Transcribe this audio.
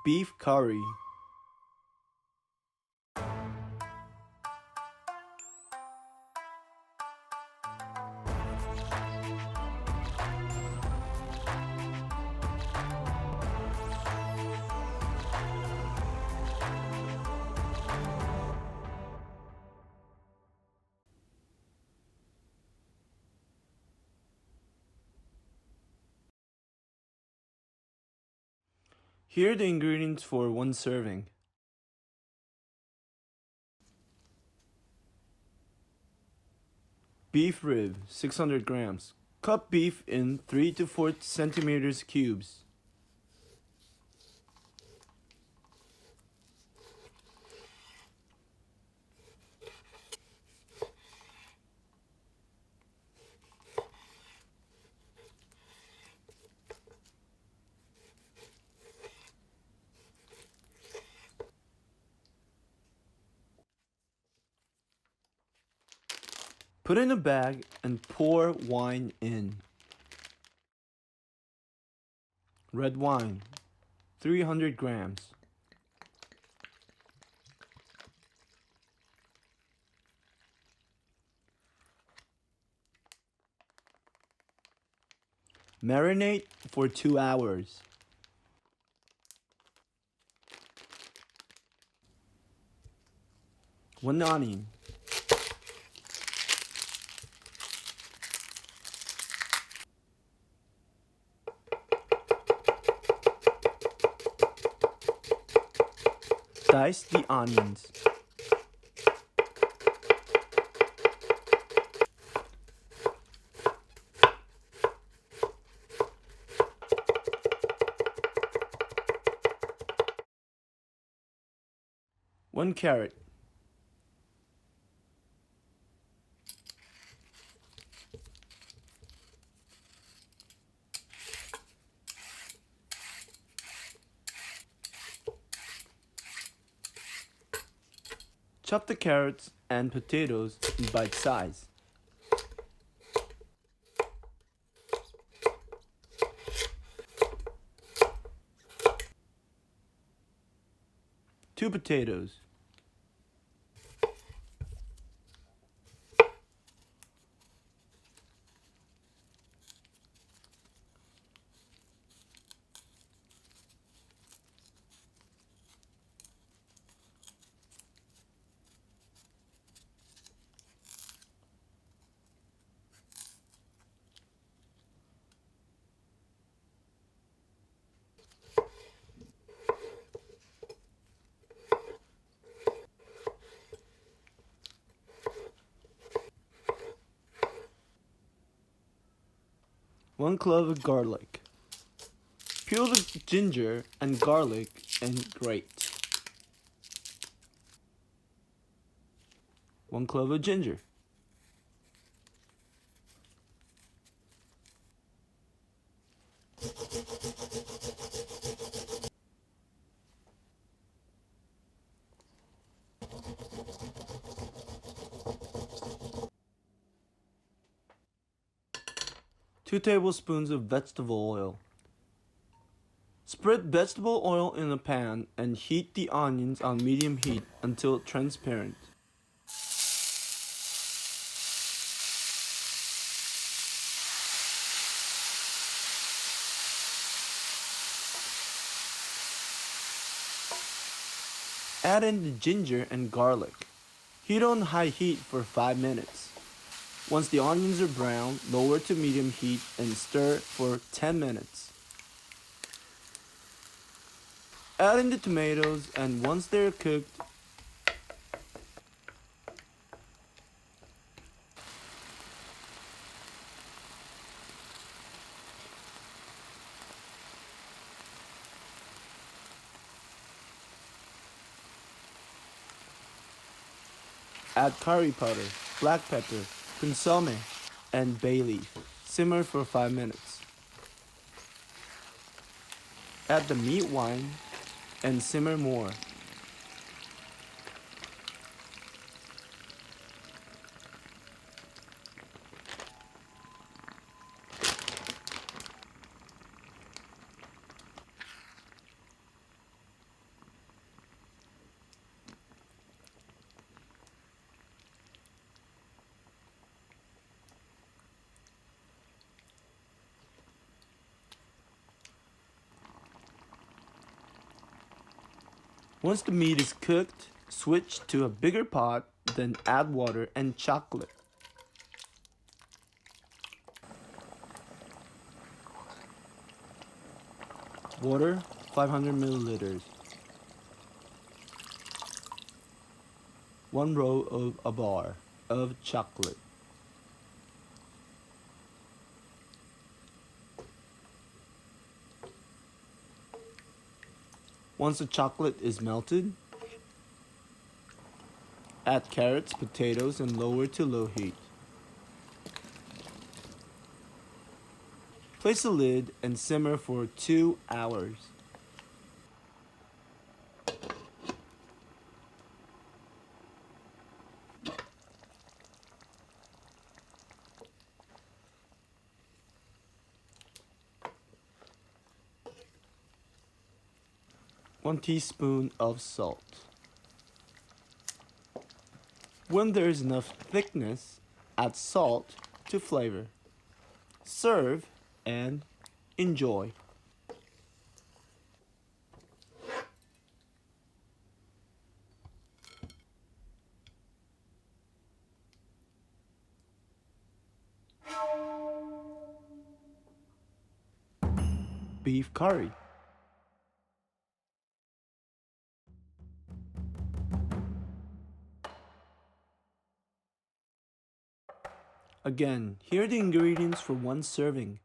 beef curry. Here are the ingredients for one serving. Beef rib, 600 grams. Cut beef in 3 to 4 centimeters cubes. Put in a bag and pour wine in. Red wine, 300 grams. Marinate for 2 hours. One onion. Dice the onions. One carrot. Chop the carrots and potatoes in bite size. Two potatoes. One clove of garlic. Peel the ginger and garlic and grate. One clove of ginger. Two tablespoons of vegetable oil. Spread vegetable oil in a pan and heat the onions on medium heat until transparent. Add in the ginger and garlic. Heat on high heat for 5 minutes. Once the onions are brown, lower to medium heat and stir for 10 minutes. Add in the tomatoes, and once they're cooked, add curry powder, black pepper, consomme, and bay leaf. Simmer for 5 minutes. Add the meat wine and simmer more. Once the meat is cooked, switch to a bigger pot, then add water and chocolate. Water, 500 milliliters. 1 row of a bar of chocolate. Once the chocolate is melted, add carrots, potatoes, and lower to low heat. Place the lid and simmer for 2 hours. One teaspoon of salt. When there is enough thickness, add salt to flavor. Serve and enjoy. Beef curry. Again, here are the ingredients for one serving.